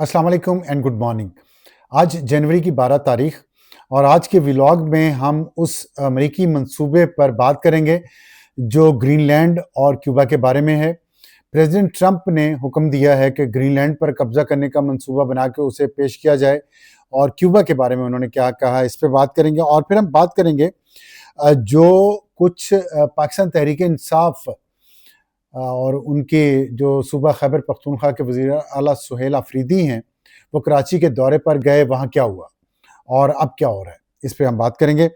अस्सलाम वालेकुम and good morning. आज जनवरी की 12 तारीख और आज के व्लॉग में हम उस अमेरिकी मंसूबे पर बात करेंगे जो ग्रीनलैंड और क्यूबा के बारे में है। प्रेसिडेंट ट्रंप ने हुक्म दिया है कि ग्रीनलैंड पर कब्जा करने का मंसूबा बना के उसे पेश किया जाए और क्यूबा के बारे में उन्होंने क्या कहा, इस पे बात करेंगे। और फिर हम बात करेंगे जो कुछ पाकिस्तान तहरीक इंसाफ और उनके जो सूबा खैबर पख्तूनख्वा के वज़ीर आला सुहेल अफरीदी हैं, वो कराची के दौरे पर गए, वहाँ क्या हुआ और अब क्या हो रहा है, इस पे हम बात करेंगे।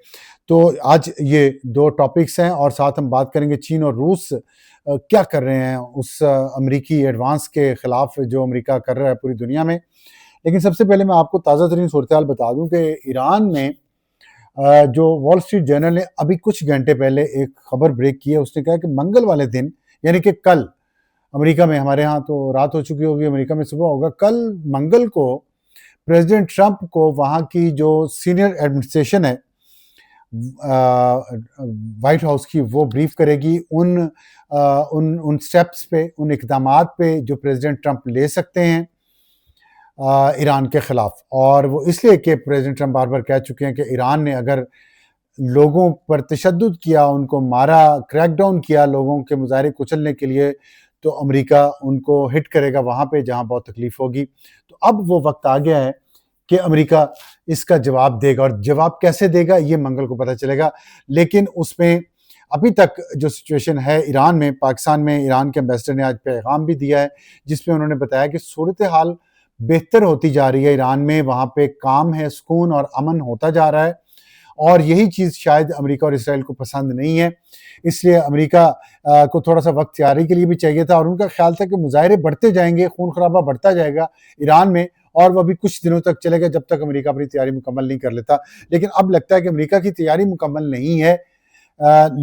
तो आज ये 2 टॉपिक्स हैं और साथ हम बात करेंगे चीन और रूस क्या कर रहे हैं उस अमरीकी एडवांस के खिलाफ जो अमेरिका कर रहा है पूरी दुनिया में। लेकिन सबसे पहले मैं आपको ताज़ा तरीन सूरत-ए-हाल बता दूँ कि ईरान में जो वॉल स्ट्रीट जर्नल ने अभी कुछ घंटे पहले एक खबर ब्रेक की है। उसने कहा कि मंगल वाले दिन यानी कि कल, अमेरिका में, हमारे यहाँ तो रात हो चुकी होगी, अमेरिका में सुबह होगा, कल मंगल को प्रेसिडेंट ट्रंप को वहाँ की जो सीनियर एडमिनिस्ट्रेशन है व्हाइट हाउस की, वो ब्रीफ करेगी उन स्टेप्स पे, उन इकदामात पे जो प्रेसिडेंट ट्रंप ले सकते हैं ईरान के खिलाफ। और वो इसलिए कि प्रेसिडेंट ट्रंप बार बार कह चुके हैं कि ईरान ने अगर लोगों पर तशद्दुद किया, उनको मारा, क्रैकडाउन किया लोगों के मुजाहरे कुचलने के लिए, तो अमेरिका उनको हिट करेगा वहाँ पे जहाँ बहुत तकलीफ होगी। तो अब वो वक्त आ गया है कि अमेरिका इसका जवाब देगा, और जवाब कैसे देगा ये मंगल को पता चलेगा। लेकिन उसमें अभी तक जो सिचुएशन है ईरान में, पाकिस्तान में ईरान के एम्बेसडर ने आज पैगाम भी दिया है जिसमें उन्होंने बताया कि सूरत हाल बेहतर होती जा रही है ईरान में, वहाँ पे काम है, सुकून और अमन होता जा रहा है। और यही चीज़ शायद अमेरिका और इसराइल को पसंद नहीं है, इसलिए अमेरिका को थोड़ा-सा वक़्त तैयारी के लिए भी चाहिए था। और उनका ख़्याल था कि मुज़ाहरे बढ़ते जाएँगे, खून-खराबा बढ़ता जाएगा ईरान में, और वो अभी कुछ दिनों तक चलेगा जब तक अमेरिका अपनी तैयारी मुकम्मल नहीं कर लेता। लेकिन अब लगता है कि अमेरिका की तैयारी मुकम्मल नहीं है,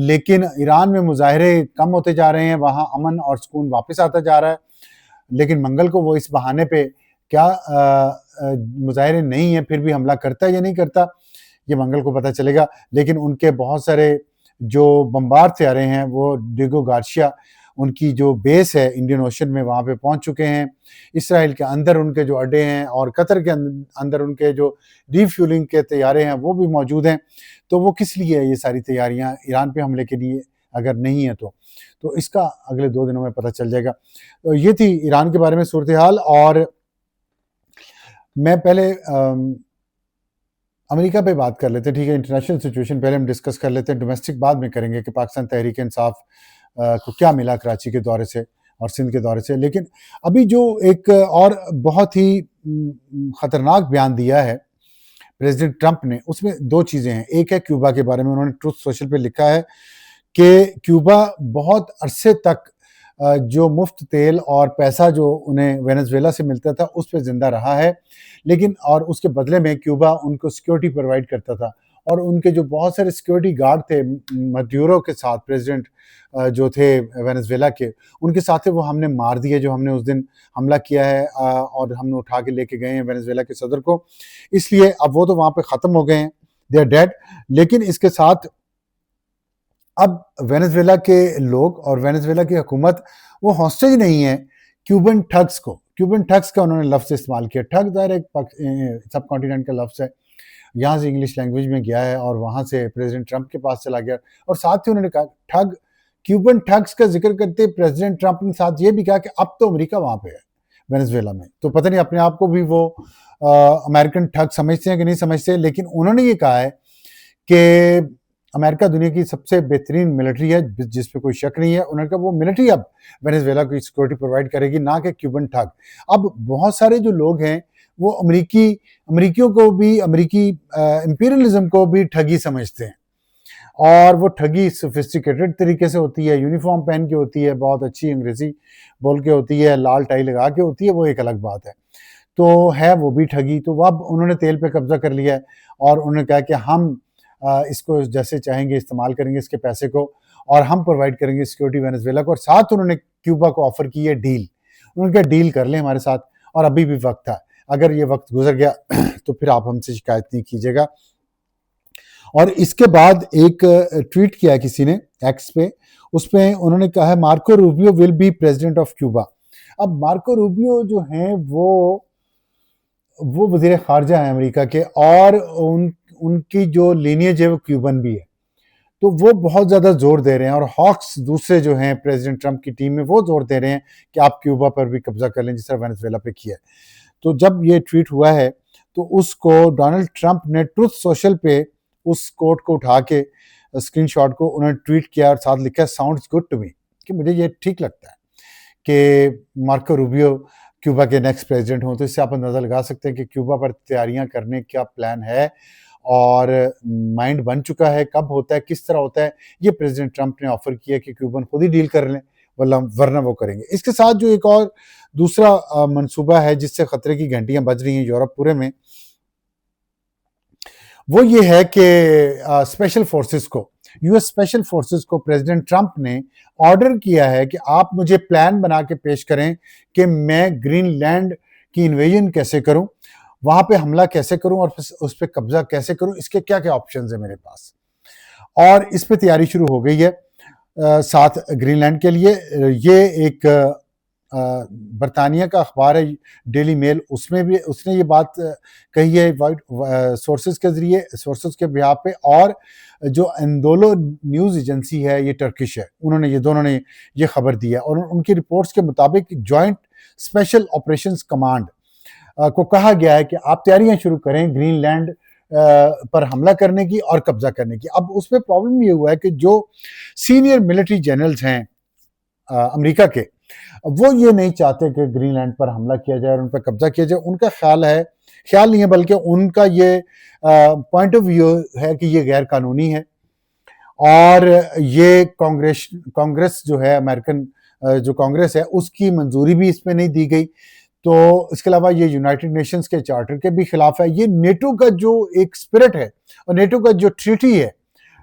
लेकिन ईरान में मुज़ाहरे कम होते जा रहे हैं, वहाँ अमन और सुकून वापस आता जा रहा है। लेकिन मंगल को वो इस बहाने पे क्या मुज़ाहरे नहीं हैं, फिर भी हमला करता है या नहीं करता, ये मंगल को पता चलेगा। लेकिन उनके बहुत सारे जो बमबार तैयारे हैं, वो डिगो गार्शिया, उनकी जो बेस है इंडियन ओशन में, वहाँ पे पहुँच चुके हैं। इसराइल के अंदर उनके जो अड्डे हैं और कतर के अंदर उनके जो रिफ्यूलिंग के तैयारे हैं, वो भी मौजूद हैं। तो वो किस लिए है ये सारी तैयारियाँ, ईरान पे हमले के लिए अगर नहीं है तो इसका अगले 2 दिनों में पता चल जाएगा। तो ये थी ईरान के बारे में सूरत हाल। और मैं पहले अमेरिका पे बात कर लेते हैं, ठीक है। इंटरनेशनल सिचुएशन पहले हम डिस्कस कर लेते हैं, डोमेस्टिक बाद में करेंगे कि पाकिस्तान तहरीक इंसाफ को क्या मिला कराची के दौरे से और सिंध के दौरे से। लेकिन अभी जो एक और बहुत ही ख़तरनाक बयान दिया है प्रेसिडेंट ट्रंप ने, उसमें 2 चीज़ें हैं। एक है क्यूबा के बारे में, उन्होंने ट्रुथ सोशल पे लिखा है कि क्यूबा बहुत अरसे तक जो मुफ्त तेल और पैसा जो उन्हें वेनेजुएला से मिलता था उस पे ज़िंदा रहा है, लेकिन और उसके बदले में क्यूबा उनको सिक्योरिटी प्रोवाइड करता था। और उनके जो बहुत सारे सिक्योरिटी गार्ड थे मड्यूरो के साथ, प्रेसिडेंट जो थे वेनेजुएला के, उनके साथ वो हमने मार दिए, जो हमने उस दिन हमला किया है और हमने उठा के लेके गए हैं वेनेजुएला के सदर को। इसलिए अब वो तो वहाँ पे ख़त्म हो गए हैं, दे आर डेड। लेकिन इसके साथ अब वेनेजुएला के लोग और वेनेजुएला की हुकूमत वो हॉस्टेज नहीं है क्यूबन ठग्स को। क्यूबन ठग्स का उन्होंने लफ्ज़ इस्तेमाल किया। ठग ज़ाहिर एक सब कॉन्टिनेंट का लफ्ज़ है, यहाँ से इंग्लिश लैंग्वेज में गया है और वहाँ से प्रेसिडेंट ट्रंप के पास चला गया। और साथ ही उन्होंने कहा ठग, क्यूबन ठग्स का जिक्र करते प्रेसिडेंट ट्रंप ने साथ ये भी कहा कि अब तो अमेरिका वहाँ पे है वेनेजुएला में। तो पता नहीं अपने आप को भी वो अमेरिकन ठग समझते हैं कि नहीं समझते, लेकिन उन्होंने ये कहा है कि अमेरिका दुनिया की सबसे बेहतरीन मिलिट्री है, जिस पे कोई शक नहीं है। उन्होंने कहा वो मिलिट्री अब वेनेजुएला को सिक्योरिटी प्रोवाइड करेगी, ना कि क्यूबन ठग। अब बहुत सारे जो लोग हैं वो अमरीकियों को भी, अमरीकी इंपीरियलिज्म को भी ठगी समझते हैं, और वो ठगी सोफिस्टिकेटेड तरीके से होती है, यूनिफॉर्म पहन के होती है, बहुत अच्छी अंग्रेजी बोल के होती है, लाल टाई लगा के होती है, वो एक अलग बात है। तो है वो भी ठगी। तो अब उन्होंने तेल पे कब्जा कर लिया है और उन्होंने कहा कि हम इसको जैसे चाहेंगे इस्तेमाल करेंगे इसके पैसे को, और हम प्रोवाइड करेंगे सिक्योरिटी वेनेजुएला को। और साथ उन्होंने क्यूबा को ऑफर की है डील। उन्होंने कहा डील कर लें हमारे साथ, और अभी भी वक्त है, अगर ये वक्त गुजर गया तो फिर आप हमसे शिकायत नहीं कीजिएगा। और इसके बाद एक ट्वीट किया किसी ने एक्स पे, उसमें उन्होंने कहा है Marco Rubio will be president of Cuba. अब मार्को रूबियो जो हैं वो वो वज़ीर ख़ारजा हैं अमेरिका के, और उनकी जो लिनिएज है वो क्यूबन भी है। तो वो बहुत ज़्यादा ज़ोर दे रहे हैं, और हॉक्स दूसरे जो हैं प्रेसिडेंट ट्रंप की टीम में, वो ज़ोर दे रहे हैं कि आप क्यूबा पर भी कब्ज़ा कर लें, जिस तरह वेनेज़ुएला पे किया है। तो जब ये ट्वीट हुआ है, तो उसको डोनाल्ड ट्रंप ने ट्रुथ सोशल पे उस कोट को उठा के, स्क्रीनशॉट को उन्होंने ट्वीट किया और साथ लिखा साउंड्स गुड टू मी, कि मुझे ये ठीक लगता है कि मार्को रूबियो क्यूबा के नेक्स्ट प्रेसिडेंट हों। तो इससे आप अंदाज़ा लगा सकते हैं कि क्यूबा पर तैयारियां करने का प्लान है, और माइंड बन चुका है। कब होता है, किस तरह होता है, ये प्रेसिडेंट ट्रंप ने ऑफर किया कि क्यूबन खुद ही डील कर लें, वरना वो करेंगे। इसके साथ जो एक और दूसरा मंसूबा है जिससे खतरे की घंटियां बज रही हैं यूरोप पूरे में, वो ये है कि स्पेशल फोर्सेस को, यूएस स्पेशल फोर्सेस को प्रेसिडेंट ट्रंप ने ऑर्डर किया है कि आप मुझे प्लान बना के पेश करें कि मैं ग्रीनलैंड की इन्वेजन कैसे करूं, वहां पे हमला कैसे करूं, और उस पर कब्जा कैसे करूं, इसके क्या क्या ऑप्शंस है मेरे पास। और इस पे तैयारी शुरू हो गई है साथ ग्रीनलैंड के लिए। ये एक बरतानिया का अखबार है डेली मेल, उसमें भी उसने ये बात कही है वाइट सोर्सेज के जरिए, सोर्सेज के बिहाफ पे। और जो एंडोलो न्यूज़ एजेंसी है, ये टर्किश है, उन्होंने ये दोनों ने ये खबर दी है, और उनकी रिपोर्ट्स के मुताबिक जॉइंट स्पेशल ऑपरेशंस कमांड को कहा गया है कि आप तैयारियां शुरू करें ग्रीनलैंड पर हमला करने की और कब्जा करने की। अब उसमें प्रॉब्लम ये हुआ है कि जो सीनियर मिलिट्री जनरल्स हैं अमेरिका के, वो ये नहीं चाहते कि ग्रीनलैंड पर हमला किया जाए और उन पर कब्जा किया जाए। उनका ख्याल नहीं है, बल्कि उनका ये पॉइंट ऑफ व्यू है कि ये गैर कानूनी है, और ये कांग्रेस जो है अमेरिकन, जो कांग्रेस है, उसकी मंजूरी भी इसमें नहीं दी गई। तो इसके अलावा ये यूनाइटेड नेशंस के चार्टर के भी खिलाफ है। ये नेटो का जो एक स्पिरिट है, और नेटो का जो ट्रीटी है,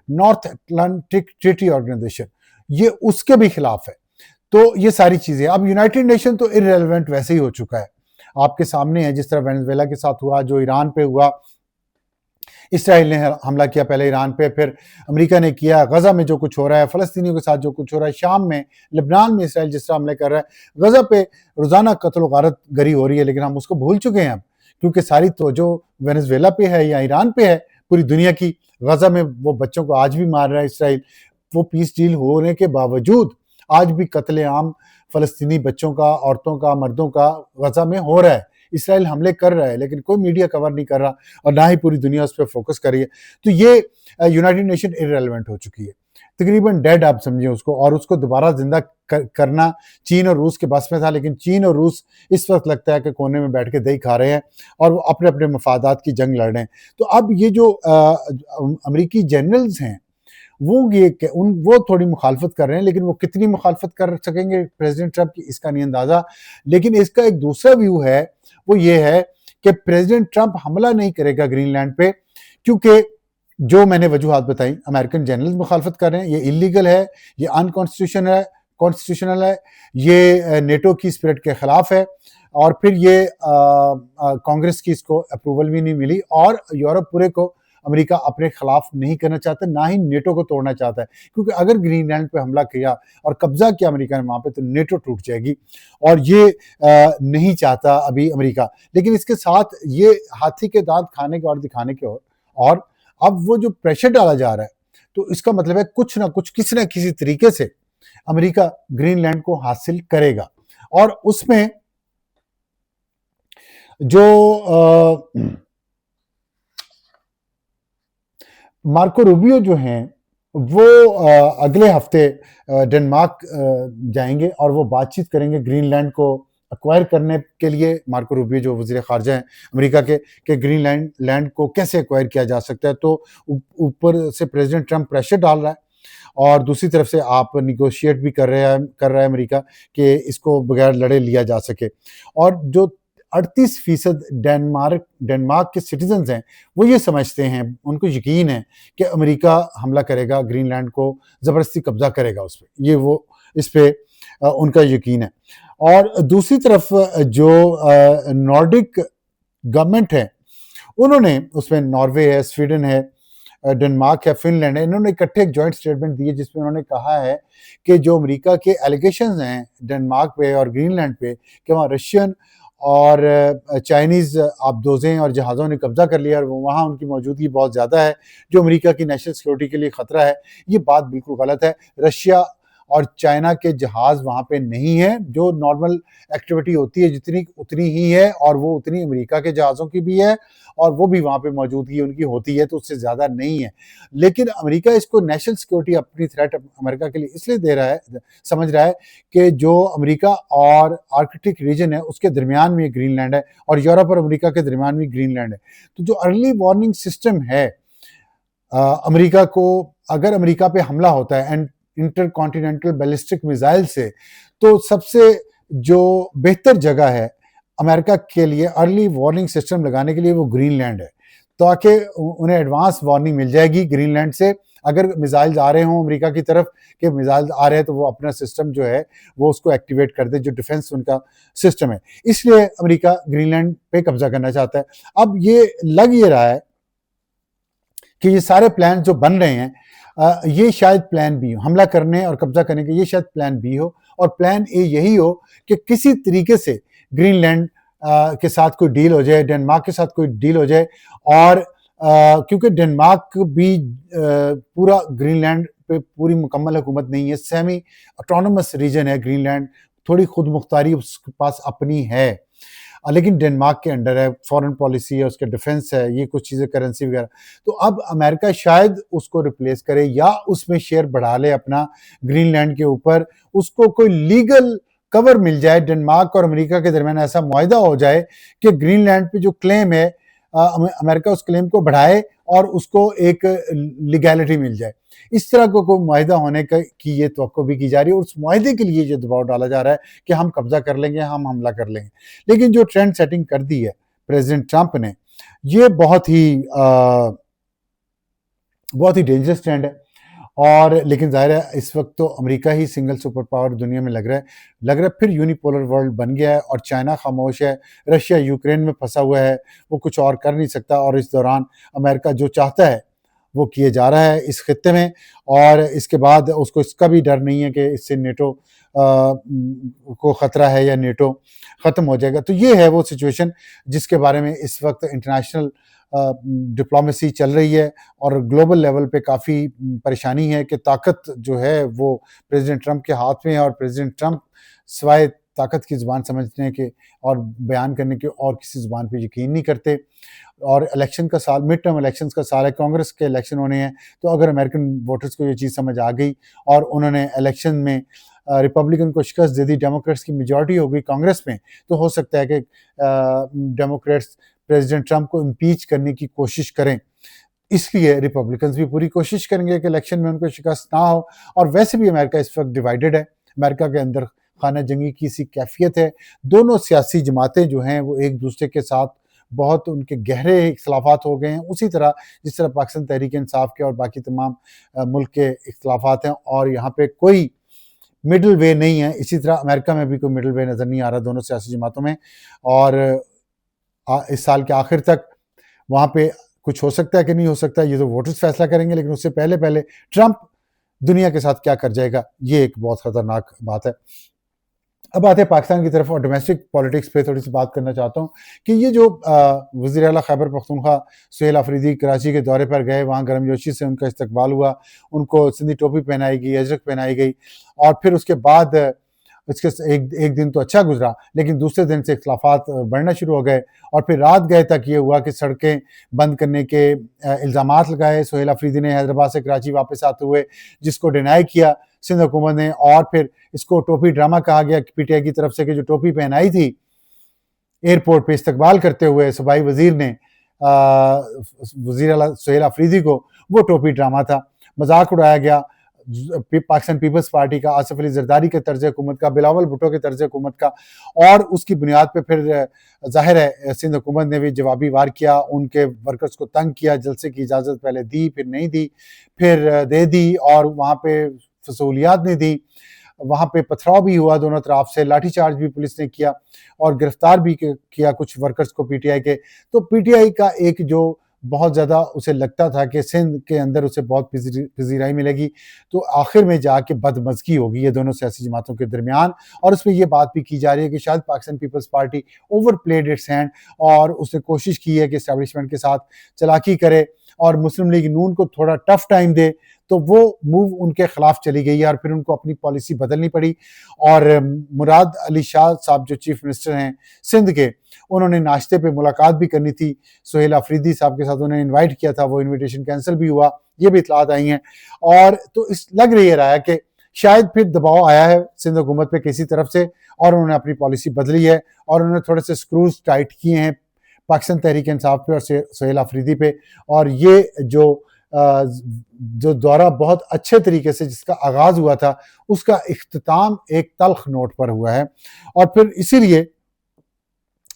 नॉर्थ अटलांटिक ट्रीटी ऑर्गेनाइजेशन, ये उसके भी खिलाफ है। तो ये सारी चीजें, अब यूनाइटेड नेशन तो इररिलेवेंट वैसे ही हो चुका है, आपके सामने है, जिस तरह वेनेजुएला के साथ हुआ, जो ईरान पे हुआ, इसराइल ने हमला किया पहले ईरान पे, फिर अमेरिका ने किया, गजा में जो कुछ हो रहा है, फलस्तीनियों के साथ जो कुछ हो रहा है, शाम में, लेबनान में इसराइल जिस तरह हमले कर रहा है, गजा पे रोजाना कत्ल गारत गरी हो रही है, लेकिन हम उसको भूल चुके हैं अब, क्योंकि सारी तवज्जो वेनेजुएला पे है या ईरान पे है पूरी दुनिया की। गजा में वो बच्चों को आज भी मार रहा है इसराइल, वो पीस डील होने के बावजूद आज भी कत्लेआम फलस्तीनी बच्चों का, औरतों का, मर्दों का गजा में हो रहा है। इसराइल हमले कर रहा है, लेकिन कोई मीडिया कवर नहीं कर रहा, और ना ही पूरी दुनिया उस पर फोकस कर रही है। तो ये यूनाइटेड नेशन इररिलेवेंट हो चुकी है, तकरीबन डेड आप समझिए उसको, और उसको दोबारा जिंदा करना चीन और रूस के बस में था, लेकिन चीन और रूस इस वक्त लगता है कि कोने में बैठ के दही खा रहे हैं, और वो अपने अपने मफादात की जंग लड़ रहे हैं। तो अब ये जो अमरीकी जनरल्स हैं, वो थोड़ी मुखालफत कर रहे हैं, लेकिन वो कितनी मुखालफत कर सकेंगे प्रेसिडेंट ट्रंप की, इसका नहीं अंदाजा। लेकिन इसका एक दूसरा व्यू है, वो ये है कि प्रेसिडेंट ट्रंप हमला नहीं करेगा ग्रीनलैंड पे, क्योंकि जो मैंने वजूहात बताई, अमेरिकन जनरल्स मुखालफत कर रहे हैं, ये इलीगल है, ये कॉन्स्टिट्यूशनल है, ये नेटो की स्पिरिट के खिलाफ है, और फिर ये कांग्रेस की इसको अप्रूवल भी नहीं मिली, और यूरोप पूरे को अमेरिका अपने खिलाफ नहीं करना चाहता, ना ही नेटो को तोड़ना चाहता है, क्योंकि अगर ग्रीनलैंड पे हमला किया और कब्जा किया अमेरिका ने वहां पे, तो नेटो टूट जाएगी, और ये नहीं चाहता अभी अमेरिका। लेकिन इसके साथ ये हाथी के दांत खाने के और दिखाने के, और अब वो जो प्रेशर डाला जा रहा है, तो इसका मतलब है कुछ ना कुछ, किसी ना किसी तरीके से अमेरिका ग्रीनलैंड को हासिल करेगा। और उसमें जो मार्को रूबियो जो हैं, वो अगले हफ्ते डेनमार्क जाएंगे, और वो बातचीत करेंगे ग्रीनलैंड को एक्वायर करने के लिए। मार्को रूबियो जो वज़ीर ख़ारजा हैं अमेरिका के ग्रीनलैंड को कैसे एक्वायर किया जा सकता है। तो ऊपर से प्रेसिडेंट ट्रंप प्रेशर डाल रहा है, और दूसरी तरफ से आप निगोशिएट भी कर रहा है अमेरिका कि इसको बगैर लड़े लिया जा सके। और जो 38% डेनमार्क के सिटीजन्स हैं, वो ये समझते हैं, उनको यकीन है कि अमेरिका हमला करेगा, ग्रीनलैंड को ज़बरदस्ती कब्जा करेगा उस पर, ये वो इस पे उनका यकीन है। और दूसरी तरफ जो नॉर्डिक गवर्नमेंट है, उन्होंने, उसमें नॉर्वे है, स्वीडन है, डेनमार्क है, फिनलैंड है, इन्होंने इकट्ठे एक जॉइंट स्टेटमेंट दी है, जिसमें उन्होंने कहा है कि जो अमेरिका के एलिगेशंस हैं डेनमार्क पे और ग्रीनलैंड पे, कि वहाँ रशियन और चाइनीज़ आबदोज़ें और जहाज़ों ने कब्ज़ा कर लिया और वहाँ उनकी मौजूदगी बहुत ज़्यादा है, जो अमेरिका की नेशनल सिक्योरिटी के लिए ख़तरा है। ये बात बिल्कुल गलत है। रशिया और चाइना के जहाज़ वहाँ पे नहीं हैं, जो नॉर्मल एक्टिविटी होती है जितनी उतनी ही है, और वो उतनी अमेरिका के जहाज़ों की भी है, और वो भी वहाँ पे मौजूदगी उनकी होती है, तो उससे ज़्यादा नहीं है। लेकिन अमेरिका इसको नेशनल सिक्योरिटी अपनी थ्रेट अमेरिका के लिए इसलिए दे रहा है, समझ रहा है कि जो अमेरिका और आर्कटिक रीजन है उसके दरमियान में ग्रीनलैंड है, और यूरोप और अमेरिका के दरमियान में ग्रीनलैंड है। तो जो अर्ली वार्निंग सिस्टम है अमेरिका को, अगर अमेरिका पे हमला होता है एंड इंटरकॉन्टिनेंटल बैलिस्टिक मिसाइल से, तो सबसे जो बेहतर जगह है अमेरिका के लिए अर्ली वार्निंग सिस्टम लगाने के लिए वो ग्रीनलैंड है, ताकि उन्हें एडवांस वार्निंग मिल जाएगी ग्रीनलैंड से। अगर मिसाइल्स आ रहे हों अमेरिका की तरफ कि मिसाइल्स आ रहे हैं, तो वो अपना सिस्टम जो है वो उसको एक्टिवेट कर दे, जो डिफेंस उनका सिस्टम है। इसलिए अमेरिका ग्रीनलैंड पे कब्जा करना चाहता है। अब ये लग ये रहा है कि ये सारे प्लान जो बन रहे हैं, ये शायद प्लान बी हो, हमला करने और कब्जा करने के, ये शायद प्लान बी हो, और प्लान ए यही हो कि किसी तरीके से ग्रीनलैंड के साथ कोई डील हो जाए, डेनमार्क के साथ कोई डील हो जाए, और क्योंकि डेनमार्क भी पूरा ग्रीनलैंड पे पूरी मुकम्मल हुकूमत नहीं है, सेमी ऑटोनोमस रीजन है ग्रीनलैंड, थोड़ी खुद मुख्तारी उसके पास अपनी है, लेकिन डेनमार्क के अंडर है, फॉरेन पॉलिसी है, उसके डिफेंस है, ये कुछ चीज़ें, करेंसी वगैरह। तो अब अमेरिका शायद उसको रिप्लेस करे या उसमें शेयर बढ़ा ले अपना ग्रीनलैंड के ऊपर, उसको कोई लीगल कवर मिल जाए, डेनमार्क और अमेरिका के दरमियान ऐसा मुआहिदा हो जाए कि ग्रीनलैंड पे जो क्लेम है अमेरिका उस क्लेम को बढ़ाए और उसको एक लीगैलिटी मिल जाए। इस तरह को कोई मुआहिदा होने की ये तवक्को भी की जा रही है, और उस मुआहिदे के लिए ये दबाव डाला जा रहा है कि हम कब्जा कर लेंगे, हम हमला कर लेंगे। लेकिन जो ट्रेंड सेटिंग कर दी है प्रेसिडेंट ट्रंप ने, ये बहुत ही डेंजरस ट्रेंड है। और लेकिन जाहिर है इस वक्त तो अमेरिका ही सिंगल सुपर पावर दुनिया में लग रहा है, फिर यूनिपोलर वर्ल्ड बन गया है, और चाइना खामोश है, रशिया यूक्रेन में फंसा हुआ है, वो कुछ और कर नहीं सकता, और इस दौरान अमेरिका जो चाहता है वो किए जा रहा है इस खित्ते में, और इसके बाद उसको इसका भी डर नहीं है कि इससे नेटो को ख़तरा है या नेटो ख़त्म हो जाएगा। तो ये है वो सिचुएशन जिसके बारे में इस वक्त इंटरनेशनल डिप्लोमेसी चल रही है, और ग्लोबल लेवल पे काफ़ी परेशानी है कि ताकत जो है वो प्रेसिडेंट ट्रंप के हाथ में है, और प्रेसिडेंट ट्रंप सिवाय ताकत की ज़ुबान समझने के और बयान करने के और किसी ज़ुबान पे यकीन नहीं करते। और इलेक्शन का साल, मिड टर्म इलेक्शंस का साल है, कांग्रेस के इलेक्शन होने हैं, तो अगर अमेरिकन वोटर्स को ये चीज़ समझ आ गई और उन्होंने इलेक्शन में रिपब्लिकन को शिकस्त दे दी, डेमोक्रेट्स की मेजॉरिटी हो गई कांग्रेस में, तो हो सकता है कि डेमोक्रेट्स प्रेसिडेंट ट्रंप को इम्पीच करने की कोशिश करें। इसलिए रिपब्लिकन्स भी पूरी कोशिश करेंगे कि इलेक्शन में उनको शिकस्त ना हो। और वैसे भी अमेरिका इस वक्त डिवाइडेड है, अमेरिका के अंदर खाना जंगी की सी कैफियत है, दोनों सियासी जमातें जो हैं वो एक दूसरे के साथ बहुत उनके गहरे इख्तलाफात हो गए हैं, उसी तरह जिस तरह पाकिस्तान तहरीक इंसाफ के और बाकी तमाम मुल्क के इख्तलाफात हैं, और यहाँ पे कोई मिडल वे नहीं है। इसी तरह अमेरिका में भी कोई मिडल वे नज़र नहीं आ रहा दोनों सियासी जमातों में, और इस साल के आखिर तक वहाँ पे कुछ हो सकता है कि नहीं हो सकता, ये तो वोटर्स फैसला करेंगे, लेकिन उससे पहले पहले ट्रंप दुनिया के साथ क्या कर जाएगा, ये एक बहुत खतरनाक बात है। अब आते हैं पाकिस्तान की तरफ, और डोमेस्टिक पॉलिटिक्स पे थोड़ी सी बात करना चाहता हूँ कि ये जो वज़ीर आला खैबर पख्तूनख्वा सुहेल अफरीदी कराची के दौरे पर गए, वहाँ गर्मजोशी से उनका इस्तकबाल हुआ, उनको सिंधी टोपी पहनाई गई, अजरक पहनाई गई, और फिर उसके बाद इसके एक दिन तो अच्छा गुजरा, लेकिन दूसरे दिन से इख्तलाफात बढ़ना शुरू हो गए, और फिर रात गए तक ये हुआ कि सड़कें बंद करने के इल्ज़ामात लगाए सुहेल अफरीदी ने हैदराबाद से कराची वापस आते हुए, जिसको डिनाई किया सिंध हुकूमत ने, और फिर इसको टोपी ड्रामा कहा गया पीटीआई की तरफ से कि जो टोपी पहनाई थी एयरपोर्ट पे इस्तकबाल करते हुए सूबाई वजीर ने वजीर आला सुहेल अफरीदी को, वो टोपी ड्रामा था, मजाक उड़ाया गया पाकिस्तान पीपल्स पार्टी का, आसिफ अली जरदारी के तर्ज हुकूमत का, बिलावल भुट्टो के तर्ज हुकूमत का, और उसकी बुनियाद पर फिर जाहिर है सिंध हुकूमत ने भी जवाबी वार किया, उनके वर्कर्स को तंग किया, जलसे की इजाज़त पहले दी, फिर नहीं दी, फिर दे दी, और वहाँ पे फसूलियात नहीं दी, वहाँ पे पथराव भी हुआ दोनों तरफ से, लाठीचार्ज भी पुलिस ने किया, और गिरफ्तार भी किया कुछ वर्कर्स को पीटीआई के। तो पीटीआई का एक जो बहुत ज़्यादा उसे लगता था कि सिंध के अंदर उसे बहुत पजीराई मिलेगी, तो आखिर में जाके बदमज़गी होगी ये दोनों सियासी जमातों के दरमियान। और उसमें ये बात भी की जा रही है कि शायद Pakistan Peoples Party overplayed its hand और उसने कोशिश की है कि इस्टेब्लिशमेंट के साथ चालाकी करे और मुस्लिम लीग नून को थोड़ा टफ टाइम दे, तो वो मूव उनके खिलाफ चली गई है और फिर उनको अपनी पॉलिसी बदलनी पड़ी। और मुराद अली शाह साहब जो चीफ मिनिस्टर हैं सिंध के, उन्होंने नाश्ते पे मुलाकात भी करनी थी सुहेल अफरीदी साहब के साथ, उन्हें इनवाइट किया था, वो इनविटेशन कैंसिल भी हुआ, ये भी इतलात आई हैं। और तो इस लग रही है रहा है कि शायद फिर दबाव आया है सिंध हुकूमत पे किसी तरफ से और उन्होंने अपनी पॉलिसी बदली है और उन्होंने थोड़े से स्क्रूज टाइट किए हैं पाकिस्तान तहरीक इंसाफ पे और सुहेल अफरीदी पे। और ये जो दौरा बहुत अच्छे तरीके से जिसका आगाज हुआ था, उसका इख्तिताम एक तल्ख नोट पर हुआ है। और फिर इसीलिए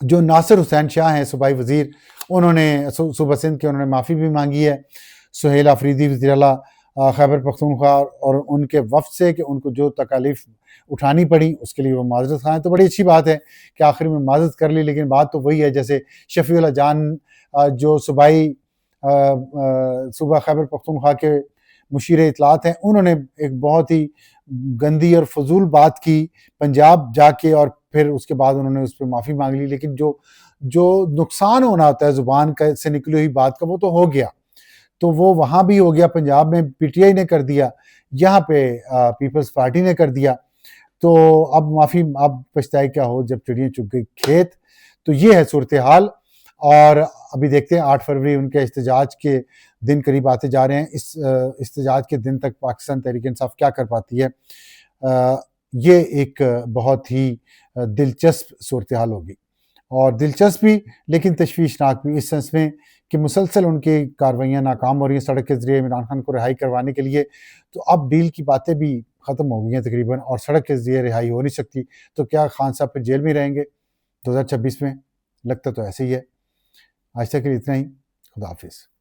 जो नासिर हुसैन शाह हैं सूबाई वजीर, उन्होंने सूबा सिंध के उन्होंने माफ़ी भी मांगी है सुहेल अफरीदी वज़ीर आला खैबर पख्तूनख्वा और उनके वफ़द से कि उनको जो तकालीफ उठानी पड़ी उसके लिए वो माजरत खाएँ। तो बड़ी अच्छी बात है कि आखिर में माजरत कर ली, लेकिन बात तो वही है जैसे शफ़ीउल्लाह जान जो सूबा खैबर पख्तूनख्वा के मुशीर इतलात हैं, उन्होंने एक बहुत ही गंदी और फजूल बात की पंजाब जाके और फिर उसके बाद उन्होंने उस पर माफ़ी मांग ली। लेकिन जो जो नुकसान होना होता है ज़ुबान का से निकली हुई बात का, वो तो हो गया, तो वो वहाँ भी हो गया, पंजाब में पीटीआई ने कर दिया, यहाँ पे पीपल्स पार्टी ने कर दिया। तो अब माफ़ी, अब पछताए क्या हो जब चिड़ियाँ चुग गई खेत। तो ये है सूरत हाल। और अभी देखते हैं 8 फरवरी उनके एहतजाज के दिन करीब आते जा रहे हैं। इस एहतजाज के दिन तक पाकिस्तान तहरीक इंसाफ क्या कर पाती है, ये एक बहुत ही दिलचस्प सूरत हाल होगी और दिलचस्प भी लेकिन तशवीशनाक भी, इस सेंस में कि मुसलसल उनकी कार्रवाइयाँ नाकाम हो रही हैं सड़क के ज़रिए इमरान खान को रिहाई करवाने के लिए। तो अब डील की बातें भी ख़त्म हो गई हैं तकरीबन और सड़क के ज़रिए रिहाई हो नहीं सकती। तो क्या खान साहब फिर जेल में रहेंगे 2026 में? लगता तो ऐसे ही है। आज तक के लिए इतना ही। खुदा हाफिज़।